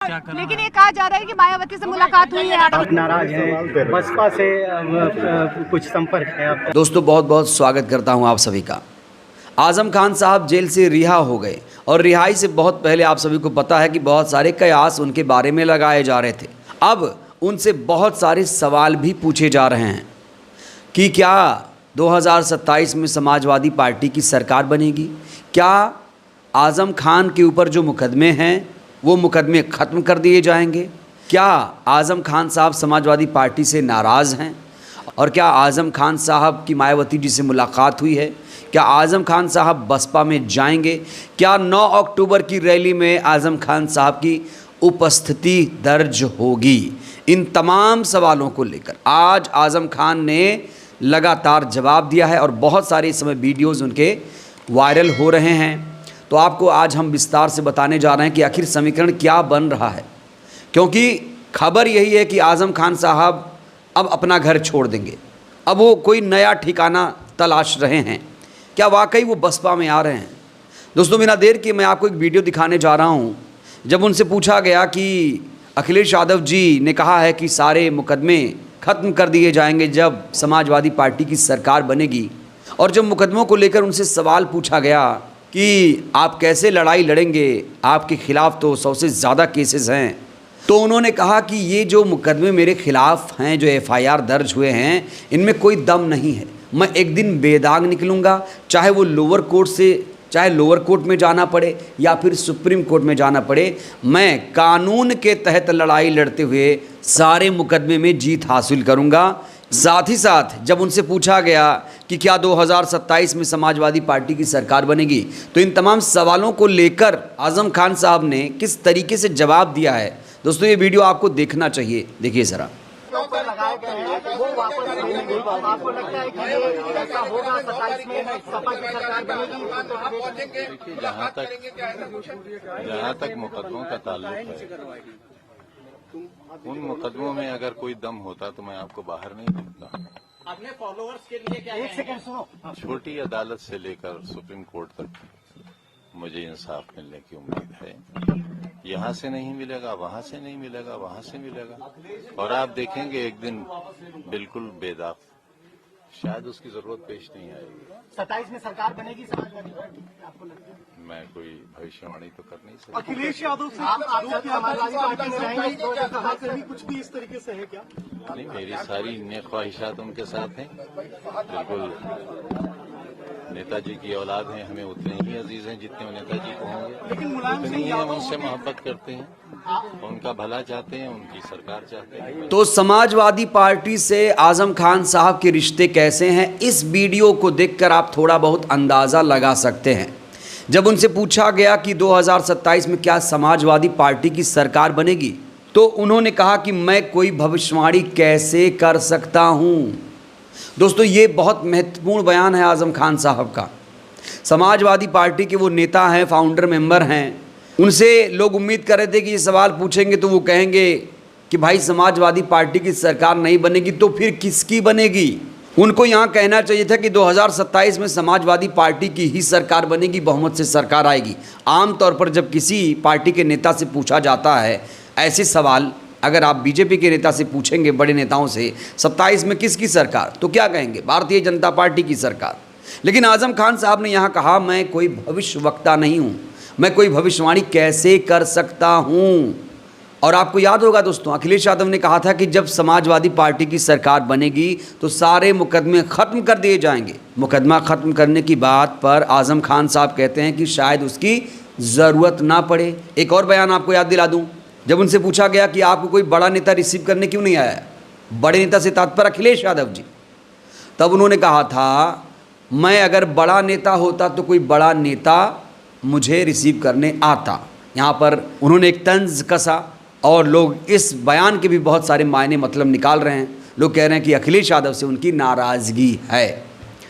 लेकिन ये कहा जा रहा है कि मायावती से मुलाकात हुई है। आप नाराज हैं, बसपा से कुछ संपर्क है आपका? दोस्तों बहुत बहुत स्वागत करता हूं आप सभी का। आजम खान साहब जेल से रिहा हो गए और रिहाई से बहुत पहले आप सभी को पता है कि बहुत सारे कयास उनके बारे में लगाए जा रहे थे। अब उनसे बहुत सारे सवाल भी पूछे जा रहे हैं कि क्या 2027 में समाजवादी पार्टी की सरकार बनेगी, क्या आजम खान के ऊपर जो मुकदमे हैं वो मुकदमे ख़त्म कर दिए जाएंगे, क्या आजम खान साहब समाजवादी पार्टी से नाराज़ हैं, और क्या आजम खान साहब की मायावती जी से मुलाकात हुई है, क्या आजम खान साहब बसपा में जाएंगे, क्या 9 अक्टूबर की रैली में आजम खान साहब की उपस्थिति दर्ज होगी। इन तमाम सवालों को लेकर आज आजम खान ने लगातार जवाब दिया है और बहुत सारे इस समय वीडियोज़ उनके वायरल हो रहे हैं। तो आपको आज हम विस्तार से बताने जा रहे हैं कि आखिर समीकरण क्या बन रहा है, क्योंकि खबर यही है कि आजम खान साहब अब अपना घर छोड़ देंगे, अब वो कोई नया ठिकाना तलाश रहे हैं। क्या वाकई वो बसपा में आ रहे हैं? दोस्तों बिना देर के मैं आपको एक वीडियो दिखाने जा रहा हूँ। जब उनसे पूछा गया कि अखिलेश यादव जी ने कहा है कि सारे मुकदमे ख़त्म कर दिए जाएंगे जब समाजवादी पार्टी की सरकार बनेगी, और जब मुकदमों को लेकर उनसे सवाल पूछा गया कि आप कैसे लड़ाई लड़ेंगे, आपके ख़िलाफ़ तो 100 से ज़्यादा केसेस हैं, तो उन्होंने कहा कि ये जो मुकदमे मेरे ख़िलाफ़ हैं, जो FIR दर्ज हुए हैं, इनमें कोई दम नहीं है। मैं एक दिन बेदाग निकलूँगा, चाहे वो लोअर कोर्ट से, चाहे लोअर कोर्ट में जाना पड़े या फिर सुप्रीम कोर्ट में जाना पड़े, मैं कानून के तहत लड़ाई लड़ते हुए सारे मुकदमे में जीत हासिल करूँगा। साथ ही साथ जब उनसे पूछा गया कि क्या 2027 में समाजवादी पार्टी की सरकार बनेगी, तो इन तमाम सवालों को लेकर आजम खान साहब ने किस तरीके से जवाब दिया है, दोस्तों ये वीडियो आपको देखना चाहिए। देखिए ज़रा। जहाँ तक मुकदमों का ताल्लुक है, उन मुकदमों में अगर कोई दम होता तो मैं आपको बाहर नहीं देखता। अपने फॉलोअर्स के लिए क्या है? छोटी अदालत से लेकर सुप्रीम कोर्ट तक मुझे इंसाफ मिलने की उम्मीद है। यहाँ से नहीं मिलेगा, वहाँ से नहीं मिलेगा, वहाँ से मिलेगा, और आप देखेंगे एक दिन बिल्कुल बेदाग, शायद उसकी जरूरत पेश नहीं आएगी। 27 में सरकार बनेगी समाजवादी पार्टी, आपको लगता है? मैं कोई भविष्यवाणी तो कर नहीं सकता। अखिलेश यादव से समाजवादी पार्टी में रहेंगे, कुछ भी इस तरीके से है क्या? नहीं, मेरी सारी ख्वाहिशात उनके साथ हैं। बिल्कुल नेताजी की औलाद हैं, हमें उतने ही अजीज हैं जितने वो नेताजी को होंगे, उतनी ही हम उनसे मोहब्बत करते हैं, उनका भला चाहते हैं, उनकी सरकार चाहते हैं। तो समाजवादी पार्टी से आजम खान साहब के रिश्ते कैसे हैं, इस वीडियो को देखकर आप थोड़ा बहुत अंदाज़ा लगा सकते हैं। जब उनसे पूछा गया कि 2027 में क्या समाजवादी पार्टी की सरकार बनेगी, तो उन्होंने कहा कि मैं कोई भविष्यवाणी कैसे कर सकता हूं। दोस्तों ये बहुत महत्वपूर्ण बयान है आजम खान साहब का। समाजवादी पार्टी के वो नेता हैं, फाउंडर मेंबर हैं, उनसे लोग उम्मीद कर रहे थे कि ये सवाल पूछेंगे तो वो कहेंगे कि भाई समाजवादी पार्टी की सरकार नहीं बनेगी तो फिर किसकी बनेगी। उनको यहाँ कहना चाहिए था कि 2027 में समाजवादी पार्टी की ही सरकार बनेगी, बहुमत से सरकार आएगी। आमतौर पर जब किसी पार्टी के नेता से पूछा जाता है ऐसे सवाल, अगर आप बीजेपी के नेता से पूछेंगे, बड़े नेताओं से 27 में किसकी सरकार, तो क्या कहेंगे? भारतीय जनता पार्टी की सरकार। लेकिन आजम खान साहब ने यहाँ कहा मैं कोई भविष्यवक्ता नहीं हूँ, मैं कोई भविष्यवाणी कैसे कर सकता हूँ। और आपको याद होगा दोस्तों, अखिलेश यादव ने कहा था कि जब समाजवादी पार्टी की सरकार बनेगी तो सारे मुकदमे ख़त्म कर दिए जाएंगे। मुकदमा ख़त्म करने की बात पर आजम खान साहब कहते हैं कि शायद उसकी ज़रूरत ना पड़े। एक और बयान आपको याद दिला दूँ, जब उनसे पूछा गया कि आपको कोई बड़ा नेता रिसीव करने क्यों नहीं आया, बड़े नेता से तात्पर्य अखिलेश यादव जी, तब उन्होंने कहा था मैं अगर बड़ा नेता होता तो कोई बड़ा नेता मुझे रिसीव करने आता। यहाँ पर उन्होंने एक तंज कसा और लोग इस बयान के भी बहुत सारे मायने मतलब निकाल रहे हैं। लोग कह रहे हैं कि अखिलेश यादव से उनकी नाराज़गी है।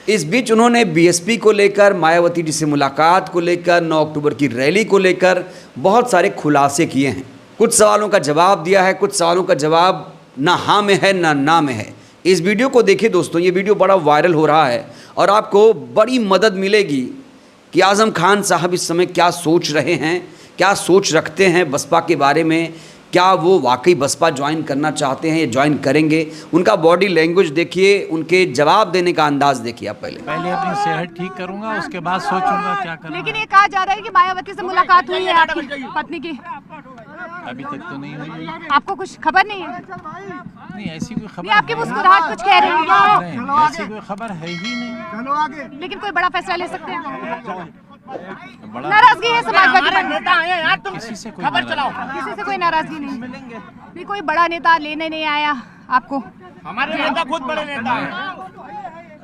इस बीच उन्होंने बीएसपी को लेकर, मायावती जी से मुलाकात को लेकर, 9 अक्टूबर की रैली को लेकर बहुत सारे खुलासे किए हैं। कुछ सवालों का जवाब दिया है, कुछ सवालों का जवाब ना हाँ में है ना में है। इस वीडियो को देखिए दोस्तों, ये वीडियो बड़ा वायरल हो रहा है और आपको बड़ी मदद मिलेगी कि आजम खान साहब इस समय क्या सोच रहे हैं, क्या सोच रखते हैं बसपा के बारे में, क्या वो वाकई बसपा ज्वाइन करना चाहते हैं या ज्वाइन करेंगे। उनका बॉडी लैंग्वेज देखिए, उनके जवाब देने का अंदाज देखिए आप। पहले अपनी सेहत ठीक करूंगा, उसके बाद सोचूंगा क्या करना। लेकिन ये कहा जा रहा है कि मायावती से मुलाकात हुई है आपकी पत्नी की। अभी तक तो नहीं हुई है। आपको कुछ खबर नहीं है? नहीं, ऐसी कोई खबर नहीं, आपकी मुस्कुराहट कुछ कह रही है। नहीं, ऐसी कोई खबर है ही नहीं। लेकिन कोई बड़ा फैसला ले सकते हैं? बड़ा नाराजगी है समाजवादी पार्टी? किसी से कोई नाराजगी किसी से कोई नाराजगी नहीं, कोई बड़ा नेता लेने नहीं आया आपको? हमारे नेता खुद बड़े नेता हैं।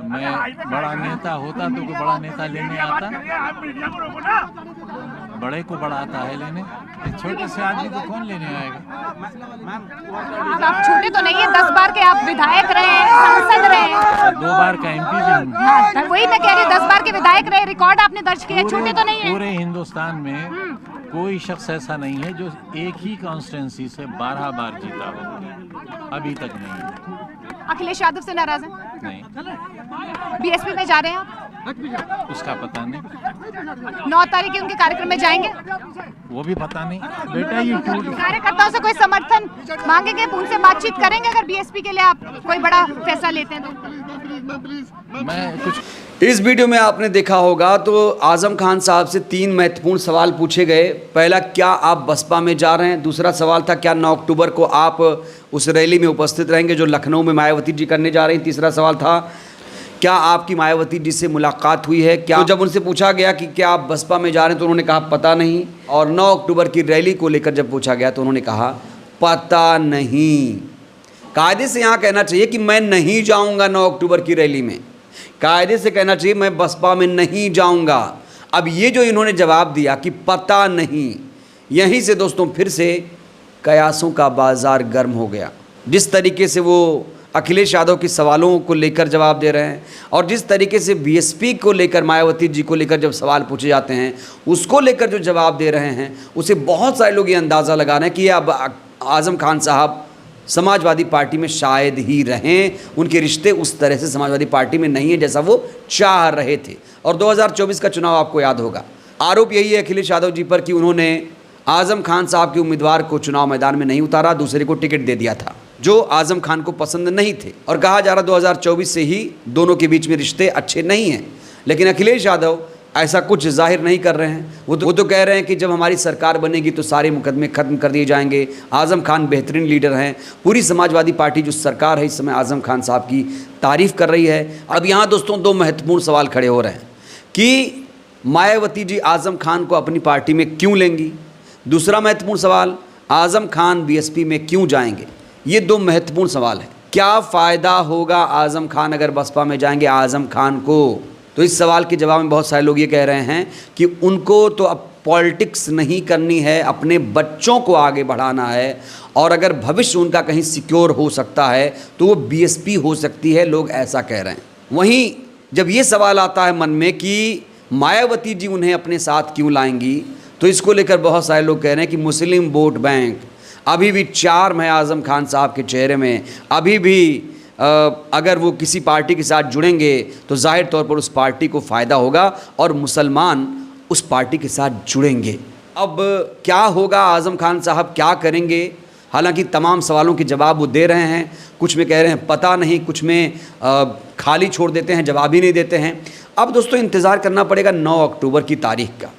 मैं बड़ा नेता होता तो कोई बड़ा नेता लेने आता। बड़े को बड़ा आता है लेने, छोटे से आदमी को कौन लेने आएगा। आप छोटे तो नहीं है, 10 बार के आप विधायक रहे हैं, सांसद रहे हैं। 2 बार का MP भी हूँ। हाँ, वही मैं कह रही हूँ, 10 बार के विधायक रहे, रिकॉर्ड आपने दर्ज किया, छोटे तो नहीं है। पूरे हिंदुस्तान में कोई शख्स ऐसा नहीं है जो एक ही कॉन्स्टिट्यूंसी से 12 बार जीता हो, अभी तक नहीं। अखिलेश यादव से नाराज हैं? नहीं। BSP में जा रहे हैं आप? उसका पता नहीं। 9 तारीख के उनके कार्यक्रम में जाएंगे? वो भी पता नहीं। बेटा ये कार्यकर्ताओं से कोई समर्थन मांगेंगे, उनसे बातचीत करेंगे अगर BSP के लिए आप कोई बड़ा फैसला लेते हैं तो? मैं कुछ इस वीडियो में आपने देखा होगा तो आजम खान साहब से 3 महत्वपूर्ण सवाल पूछे गए। पहला, क्या आप बसपा में जा रहे हैं? दूसरा सवाल था, क्या 9 अक्टूबर को आप उस रैली में उपस्थित रहेंगे जो लखनऊ में मायावती जी करने जा रही हैं? तीसरा सवाल था, क्या आपकी मायावती जी से मुलाकात हुई है? क्या? तो जब उनसे पूछा गया कि क्या आप बसपा में जा रहे हैं तो उन्होंने कहा पता नहीं। और 9 अक्टूबर की रैली को लेकर जब पूछा गया तो उन्होंने कहा पता नहीं। कायदे से यहाँ कहना चाहिए कि मैं नहीं जाऊँगा 9 अक्टूबर की रैली में, कायदे से कहना चाहिए मैं बसपा में नहीं जाऊँगा। अब ये जो इन्होंने जवाब दिया कि पता नहीं, यहीं से दोस्तों फिर से कयासों का बाज़ार गर्म हो गया। जिस तरीके से वो अखिलेश यादव के सवालों को लेकर जवाब दे रहे हैं और जिस तरीके से BSP को लेकर, मायावती जी को लेकर जब सवाल पूछे जाते हैं उसको लेकर जो जवाब दे रहे हैं, उसे बहुत सारे लोग ये अंदाज़ा लगा रहे हैं कि अब आज़म खान साहब समाजवादी पार्टी में शायद ही रहें, उनके रिश्ते उस तरह से समाजवादी पार्टी में नहीं है जैसा वो चाह रहे थे। और 2024 का चुनाव आपको याद होगा, आरोप यही है अखिलेश यादव जी पर कि उन्होंने आज़म खान साहब के उम्मीदवार को चुनाव मैदान में नहीं उतारा, दूसरे को टिकट दे दिया था जो आज़म खान को पसंद नहीं थे। और कहा जा रहा 2024 से ही दोनों के बीच में रिश्ते अच्छे नहीं हैं। लेकिन अखिलेश यादव ऐसा कुछ जाहिर नहीं कर रहे हैं। वो तो कह रहे हैं कि जब हमारी सरकार बनेगी तो सारे मुकदमे खत्म कर दिए जाएंगे। आज़म खान बेहतरीन लीडर हैं। पूरी समाजवादी पार्टी जो सरकार है इस समय आज़म खान साहब की तारीफ़ कर रही है। अब यहाँ दोस्तों 2 महत्वपूर्ण सवाल खड़े हो रहे हैं कि मायावती जी आज़म खान को अपनी पार्टी में क्यों लेंगी। दूसरा महत्वपूर्ण सवाल, आज़म खान BSP में क्यों जाएंगे। ये 2 महत्वपूर्ण सवाल हैं। क्या फ़ायदा होगा आज़म खान अगर बसपा में जाएंगे आज़म खान को? तो इस सवाल के जवाब में बहुत सारे लोग ये कह रहे हैं कि उनको तो अब पॉलिटिक्स नहीं करनी है, अपने बच्चों को आगे बढ़ाना है और अगर भविष्य उनका कहीं सिक्योर हो सकता है तो वो BSP हो सकती है, लोग ऐसा कह रहे हैं। वहीं जब ये सवाल आता है मन में कि मायावती जी उन्हें अपने साथ क्यों लाएंगी, तो इसको लेकर बहुत सारे लोग कह रहे हैं कि मुस्लिम वोट बैंक अभी भी चार्म है आज़म खान साहब के चेहरे में। अभी भी अगर वो किसी पार्टी के साथ जुड़ेंगे तो जाहिर तौर पर उस पार्टी को फ़ायदा होगा और मुसलमान उस पार्टी के साथ जुड़ेंगे। अब क्या होगा, आज़म खान साहब क्या करेंगे? हालांकि तमाम सवालों के जवाब वो दे रहे हैं। कुछ में कह रहे हैं पता नहीं, कुछ में खाली छोड़ देते हैं, जवाब ही नहीं देते हैं। अब दोस्तों इंतज़ार करना पड़ेगा 9 अक्टूबर की तारीख का।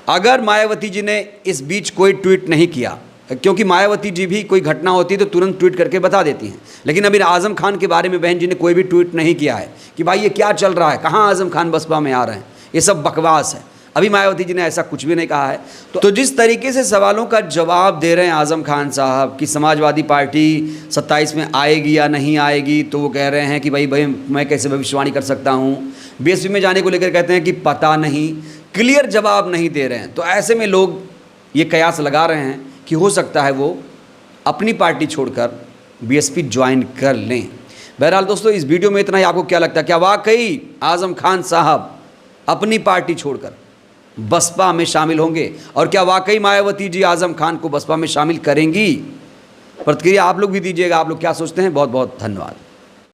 अगर मायावती जी ने इस बीच कोई ट्वीट नहीं किया, क्योंकि मायावती जी भी कोई घटना होती है तो तुरंत ट्वीट करके बता देती हैं, लेकिन अभी आज़म खान के बारे में बहन जी ने कोई भी ट्वीट नहीं किया है कि भाई ये क्या चल रहा है, कहाँ आज़म खान बसपा में आ रहे हैं, ये सब बकवास है। अभी मायावती जी ने ऐसा कुछ भी नहीं कहा है। तो जिस तरीके से सवालों का जवाब दे रहे हैं आज़म खान साहब कि समाजवादी पार्टी 27 में आएगी या नहीं आएगी, तो वो कह रहे हैं कि भाई मैं कैसे भविष्यवाणी कर सकता हूँ। BSP में जाने को लेकर कहते हैं कि पता नहीं, क्लियर जवाब नहीं दे रहे हैं। तो ऐसे में लोग ये कयास लगा रहे हैं कि हो सकता है वो अपनी पार्टी छोड़कर BSP ज्वाइन कर लें। बहरहाल दोस्तों इस वीडियो में इतना ही। आपको क्या लगता है, क्या वाकई आज़म खान साहब अपनी पार्टी छोड़कर बसपा में शामिल होंगे और क्या वाकई मायावती जी आज़म खान को बसपा में शामिल करेंगी? प्रतिक्रिया आप लोग भी दीजिएगा। आप लोग क्या सोचते हैं? बहुत बहुत धन्यवाद।